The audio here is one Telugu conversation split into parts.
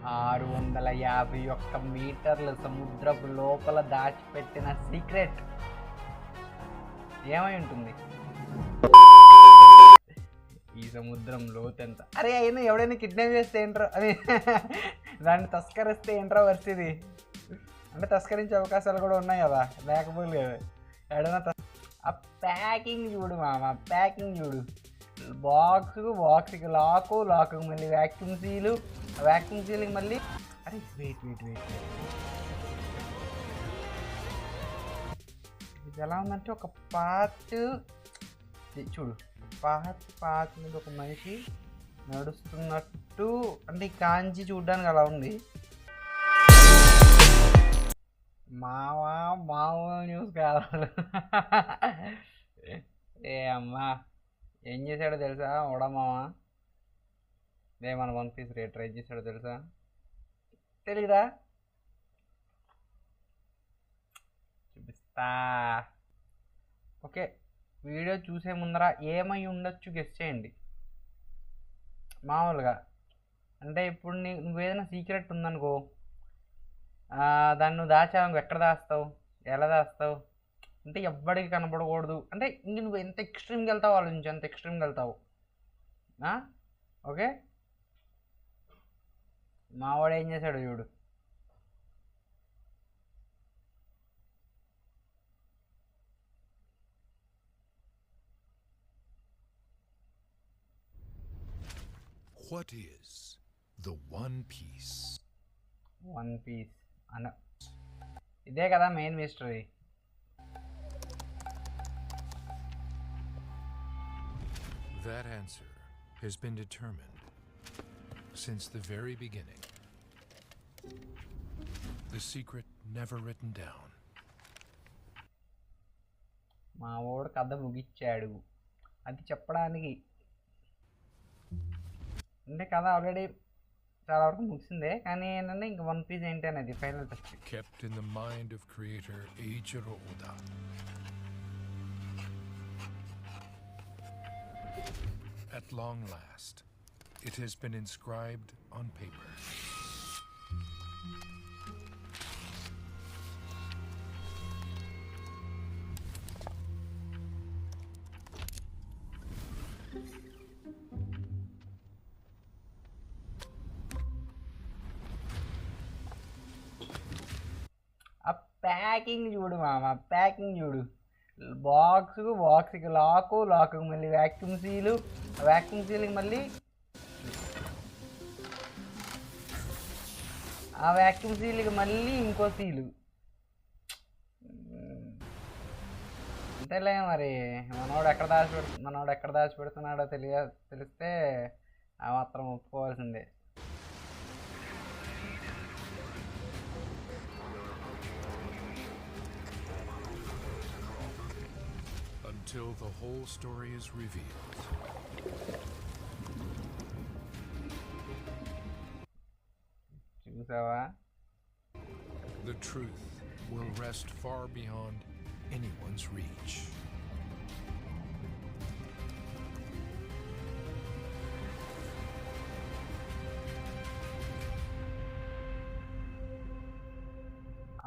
651 మీటర్ల సముద్రపు లోపల దాచిపెట్టిన సీక్రెట్ ఏమై ఉంటుంది? ఈ సముద్రం లోతెంత? అరే అయినా ఎవడైనా కిడ్నాప్ చేస్తే ఏంట్రా అది, దాన్ని తస్కరిస్తే ఏంట్రా పరిస్థితి? అంటే తస్కరించే అవకాశాలు కూడా ఉన్నాయి కదా, లేకపోలేదు కదా. ఎవడైనా ఆ ప్యాకింగ్ చూడు మామ, ప్యాకింగ్ చూడు. బాక్స్కి లాకు మళ్ళీ వ్యాక్యూమ్ సీలింగ్ మళ్ళీ. అరే వెయిట్ ఇది ఎలా ఉందంటే ఒక పార్ట్ చూడు, పార్ట్ మీద ఒక మనిషి నడుస్తున్నట్టు, అంటే ఈ కాంచి చూడ్డానికి అలా ఉంది. మామూలు న్యూస్ కావాలి. ఏ అమ్మా ఏం చేశాడో తెలుసా ఓడమామ? మన వన్ పీస్ రేట్ ట్రై చేశాడో తెలుసా? తెలీదా? చూపిస్తా. ఓకే, వీడియో చూసే ముందర ఏమై ఉండొచ్చు గెస్ చేయండి మామూలుగా. అంటే ఇప్పుడు నువ్వేదైనా సీక్రెట్ ఉందనుకో, దాన్ని నువ్వు దాచావు, ఎక్కడ దాస్తావు, ఎలా దాస్తావు? అంటే ఎవ్వడికి కనపడకూడదు అంటే ఇంక నువ్వు ఎంత ఎక్స్ట్రీమ్కి వెళ్తావు వాళ్ళ నుంచి అంత ఎక్స్ట్రీమ్కి వెళ్తావు. ఓకే, మావాడు ఏం చేశాడు చూడు. What is the One Piece? One Piece అన్న ఇదే కదా main mystery. That answer has been determined since the very beginning. The secret never written down. మా వాడు కథ ముగిచ్చాడు అది చెప్పడానికి. అంటే కథ ఆల్రెడీ చాలా వరకు ముగిసిందే, కానీ ఏంటంటే ఇంక వన్ పీస్ ఏంటి అనేది final touch. Kept in the mind of creator Eiichiro Oda. At long last, it has been inscribed on paper. ఆ ప్యాకింగ్ చూడు మామ, ప్యాకింగ్ చూడు. బాక్స్కి లాకు మళ్ళీ వ్యాక్యూమ్ సీలింగ్ మళ్ళీ ఆ వ్యాక్యూమ్ సీలింగ్ మళ్ళీ ఇంకో సీలు. అంతేలే మరి, మనోడు ఎక్కడ దాచిపెడుతున్నాడో తెలిస్తే ఆ మాత్రం ఒప్పుకోవాల్సిందే. Until the whole story is revealed. చూసావా? The truth will rest far beyond anyone's reach.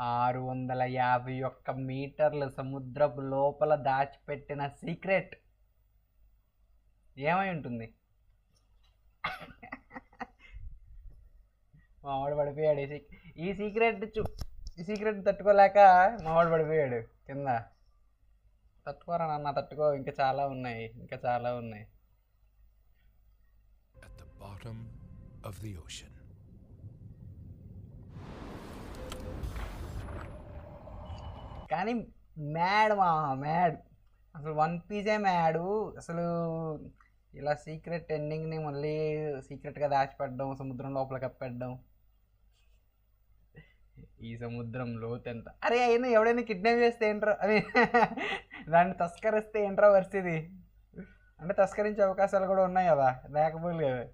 ఆరు 651 మీటర్ల సముద్రపు లోపల దాచిపెట్టిన సీక్రెట్ ఏమై ఉంటుంది? మావాడు పడిపోయాడు. ఈ సీక్రెట్ తట్టుకోలేక మావాడు పడిపోయాడు కింద. తట్టుకోరా నాన్న, తట్టుకో, ఇంకా చాలా ఉన్నాయి. At the bottom of the ocean. కానీ మ్యాడ్ అసలు వన్ పీసే మ్యాడు. అసలు ఇలా సీక్రెట్ ఎండింగ్ని మళ్ళీ సీక్రెట్గా దాచిపెట్టడం, సముద్రం లోపల కప్పెట్టడం. ఈ సముద్రం లోతెంత? అరే అయినా ఎవడైనా కిడ్నాప్ చేస్తే ఏంట్రా అది, దాన్ని తస్కరిస్తే ఏంట్రా పరిస్థితి? అంటే తస్కరించే అవకాశాలు కూడా ఉన్నాయి కదా, లేకపోలేదు కదా.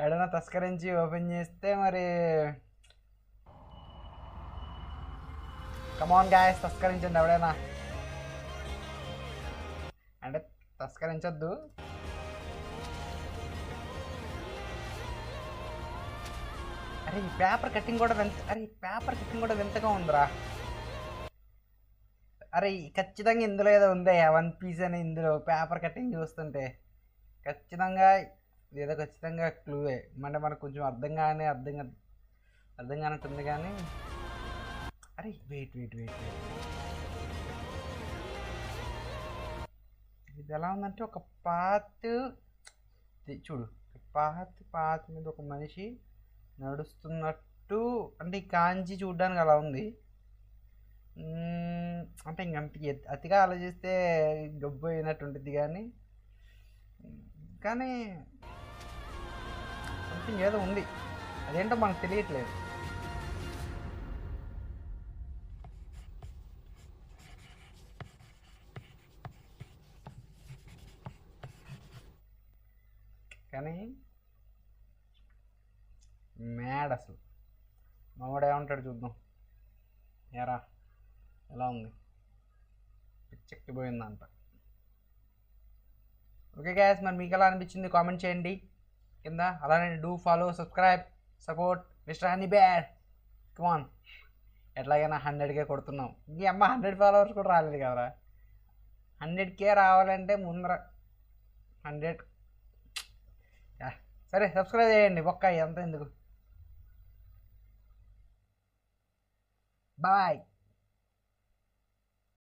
ఎవడైనా తస్కరించి ఓపెన్ చేస్తే మరి కమాన్ గాయస్, తస్కరించండి ఎవడైనా. అంటే తస్కరించొద్దు, అరే ఈ పేపర్ కటింగ్ కూడా అరే ఈ పేపర్ కటింగ్ కూడా వింతగా ఉందిరా. అరే ఖచ్చితంగా ఇందులో ఏదో ఉందే వన్ పీస్ అని, ఇందులో పేపర్ కటింగ్ చూస్తుంటే ఖచ్చితంగా ఏదో ఖచ్చితంగా క్లూవే. అంటే మనకు కొంచెం అర్థం కానట్టుంది కానీ. అరే వెయిట్ ఇది ఎలా ఉందంటే ఒక పాత్ చూడు, పాత్ మీద ఒక మనిషి నడుస్తున్నట్టు, అంటే ఈ కాంచి చూడడానికి అలా ఉంది. అంటే ఇంకంత అతిగా ఆలోచిస్తే గబ్బు అయినట్టు ఉంటుంది కానీ సంథింగ్ ఏదో ఉంది, అదేంటో మనకు తెలియట్లేదు. కానీ మ్యాడ్ అసలు మావాడు ఏమంటాడు చూద్దాం. ఎరా ఎలా ఉంది, పిచ్చెక్కిపోయిందంట. ఓకే గ్యాస్, మరి మీకు ఎలా అనిపించింది కామెంట్ చేయండి కింద. అలానే do follow, subscribe, support mister honey bear. Come on, ఎట్లాగైనా 100K కొడుతున్నాం. ఈ అమ్మ 100 ఫాలోవర్స్ కూడా రాలేదు కదరా. 100K రావాలంటే ముందర 100. సరే సబ్స్క్రైబ్ చేయండి, ఒక్క ఎంత ఎందుకు. బాయ్.